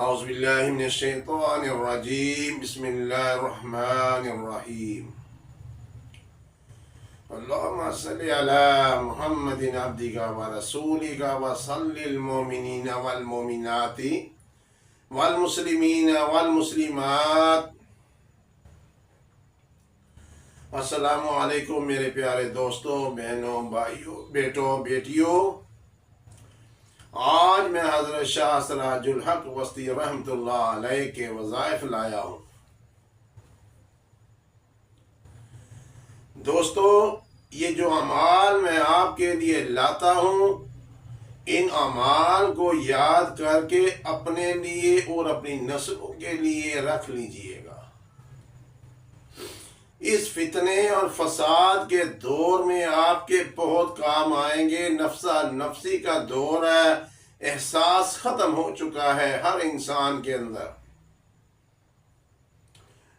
اعوذ باللہ من الشیطان الرجیم بسم اللہ الرحمن الرحیم اللہم صلی علی محمد عبدک و رسولک و صلی المؤمنین والمؤمنات والمسلمین والمسلمات۔ السلام علیکم میرے پیارے دوستوں، بہنوں، بھائیوں، بیٹوں، بیٹیوں۔ آج میں حضرت شاہ سراج الحق وسطی رحمت اللہ علیہ کے وظائف لایا ہوں۔ دوستو، یہ جو اعمال میں آپ کے لیے لاتا ہوں، ان اعمال کو یاد کر کے اپنے لیے اور اپنی نسلوں کے لیے رکھ لیجئے گا۔ اس فتنے اور فساد کے دور میں آپ کے بہت کام آئیں گے۔ نفسا نفسی کا دور ہے، احساس ختم ہو چکا ہے ہر انسان کے اندر۔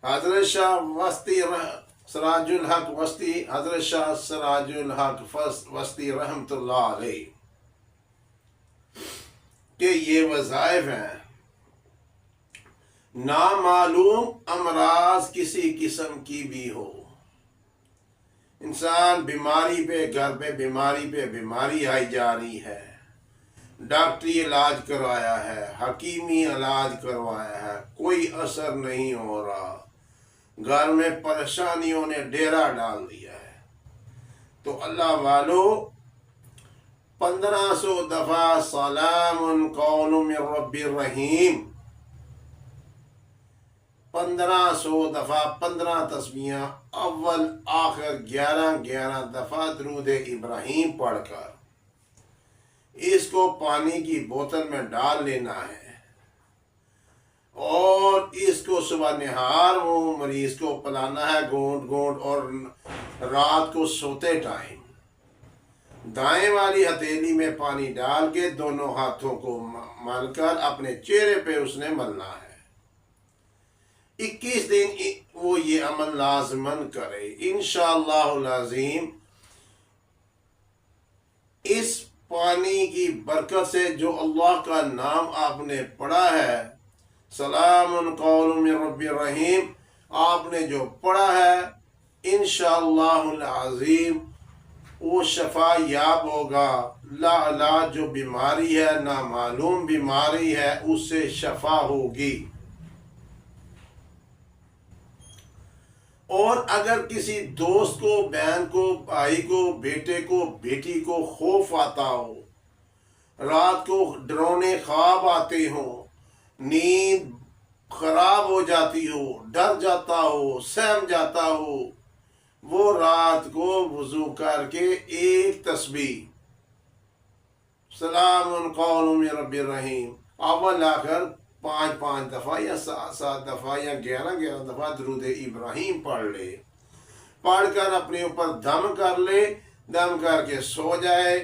حضرت شاہ سراج الحق وسطی، حضرت شاہ سراج الحق وسطی رحمت اللہ علیہ کہ یہ وظائف ہیں۔ نامعلوم امراض کسی قسم کی بھی ہو، انسان بیماری پہ گھر پہ بیماری آئی جا رہی ہے، ڈاکٹری علاج کروایا ہے، حکیمی علاج کروایا ہے، کوئی اثر نہیں ہو رہا، گھر میں پریشانیوں نے ڈیرا ڈال دیا ہے، تو اللہ والو 1500 دفعہ سلام قول من رب الرحیم، 1500 دفعہ 15 تسبیحاں، اول آخر 11 دفعہ درود ابراہیم پڑھ کر اس کو پانی کی بوتل میں ڈال لینا ہے، اور اس کو صبح نہار وہ مریض کو پلانا ہے گھونٹ گھونٹ، اور رات کو سوتے ٹائم دائیں والی ہتھیلی میں پانی ڈال کے دونوں ہاتھوں کو مل کر اپنے چہرے پہ اس نے ملنا ہے۔ 21 دن وہ یہ عمل لازمن کرے، انشاءاللہ العظیم اس پانی کی برکت سے جو اللہ کا نام آپ نے پڑھا ہے، سلام قول من رب الرحیم، آپ نے جو پڑھا ہے، انشاءاللہ العظیم وہ شفا یاب ہوگا۔ لا علاج جو بیماری ہے، نامعلوم بیماری ہے، اس سے شفا ہوگی۔ اور اگر کسی دوست کو، بہن کو، بھائی کو، بیٹے کو، بیٹی کو خوف آتا ہو، رات کو ڈرونے خواب آتے ہوں، نیند خراب ہو جاتی ہو، ڈر جاتا ہو، سہم جاتا ہو، وہ رات کو وضو کر کے ایک تسبیح سلام قول من رب الرحیم اول آخر 5 دفعہ یا 7 دفعہ یا 11 دفعہ درود ابراہیم پڑھ لے، پڑھ کر اپنے اوپر دم کر لے، دم کر کے سو جائے،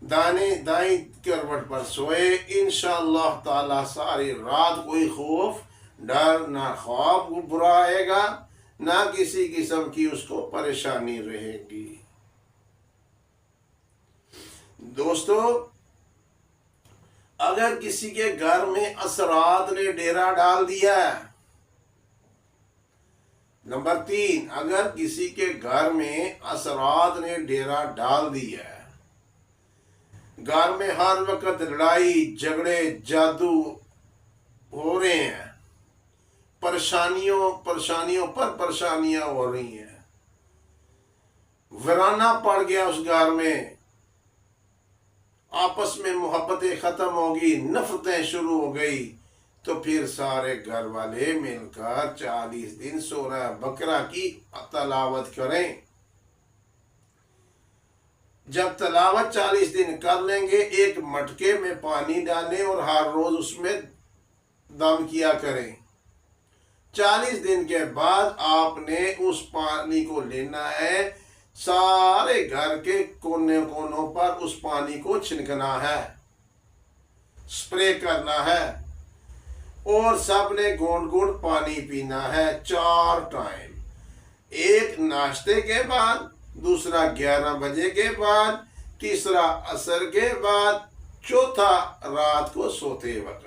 دائیں کروٹ پر سوئے، انشاءاللہ تعالی ساری رات کوئی خوف، ڈر، نہ خواب برا آئے گا، نہ کسی قسم کی اس کو پریشانی رہے گی۔ دوستو، اگر کسی کے گھر میں اثرات نے ڈیرا ڈال دیا ہے، نمبر 3، اگر کسی کے گھر میں اثرات نے ڈیرا ڈال دیا ہے، گھر میں ہر وقت لڑائی جھگڑے جادو ہو رہے ہیں، پریشانیوں پر پریشانیاں ہو رہی ہیں، ویرانہ پڑ گیا اس گھر میں، آپس میں محبتیں ختم ہوگی، نفرتیں شروع ہو گئی، تو پھر سارے گھر والے مل کر 40 دن سورہ بقرہ کی تلاوت کریں۔ جب تلاوت 40 دن کر لیں گے، ایک مٹکے میں پانی ڈالیں اور ہر روز اس میں دم کیا کریں۔ 40 دن کے بعد آپ نے اس پانی کو لینا ہے، سارے گھر کے کونوں پر اس پانی کو چھڑکنا ہے، سپرے کرنا ہے، اور سب نے گھونٹ گھونٹ پانی پینا ہے 4 ٹائم، ایک ناشتے کے بعد، دوسرا 11 بجے کے بعد، تیسرا عصر کے بعد، چوتھا رات کو سوتے وقت۔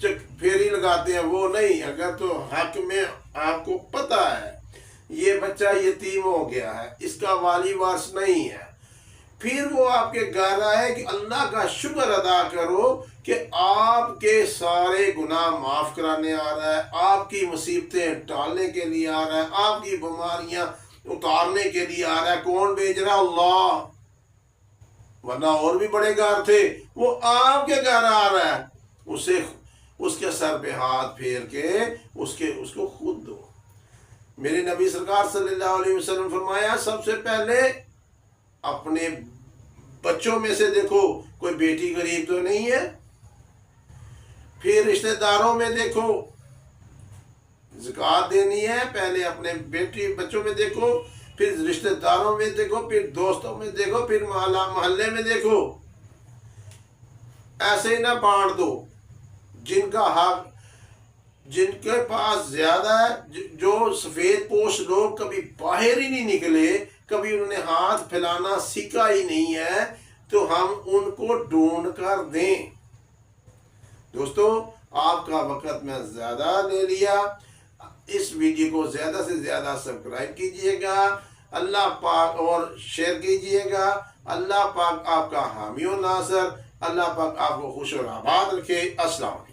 پھیری لگاتے ہیں وہ نہیں، اگر تو حق میں آپ کو پتہ ہے یہ بچہ یتیم ہو گیا ہے، اس کا والی وارث نہیں ہے، پھر وہ آپ کے گھر آئے کہ اللہ کا شکر ادا کرو کہ آپ کے سارے گناہ معاف کرانے آ رہا ہے، آپ کی مصیبتیں ٹالنے کے لیے آ رہا ہے، آپ کی بیماریاں اتارنے کے لیے آ رہا ہے۔ کون بھیج رہا ہے؟ اللہ، ورنہ اور بھی بڑے گھر تھے، وہ آپ کے گھر آ رہا ہے، اس کے سر پہ ہاتھ پھیر کے اس کو خود دو۔ میرے نبی سرکار صلی اللہ علیہ وسلم فرمایا سب سے پہلے اپنے بچوں میں سے دیکھو کوئی بیٹی غریب تو نہیں ہے، پھر رشتہ داروں میں دیکھو، زکوٰۃ دینی ہے، پہلے اپنے بچوں میں دیکھو، پھر رشتہ داروں میں دیکھو، پھر دوستوں میں دیکھو، پھر محلے میں دیکھو، ایسے ہی نہ بانٹ دو۔ جن کا حق، جن کے پاس زیادہ ہے، جو سفید پوش لوگ کبھی باہر ہی نہیں نکلے، کبھی انہوں نے ہاتھ پھیلانا سیکھا ہی نہیں ہے، تو ہم ان کو ڈھونڈ کر دیں۔ دوستو، آپ کا وقت میں زیادہ لے لیا، اس ویڈیو کو زیادہ سے زیادہ سبسکرائب کیجئے گا، اللہ پاک، اور شیئر کیجئے گا۔ اللہ پاک آپ کا حامی و ناصر، اللہ پاک آپ کو خوش و آباد رکھے۔ السلام علیکم۔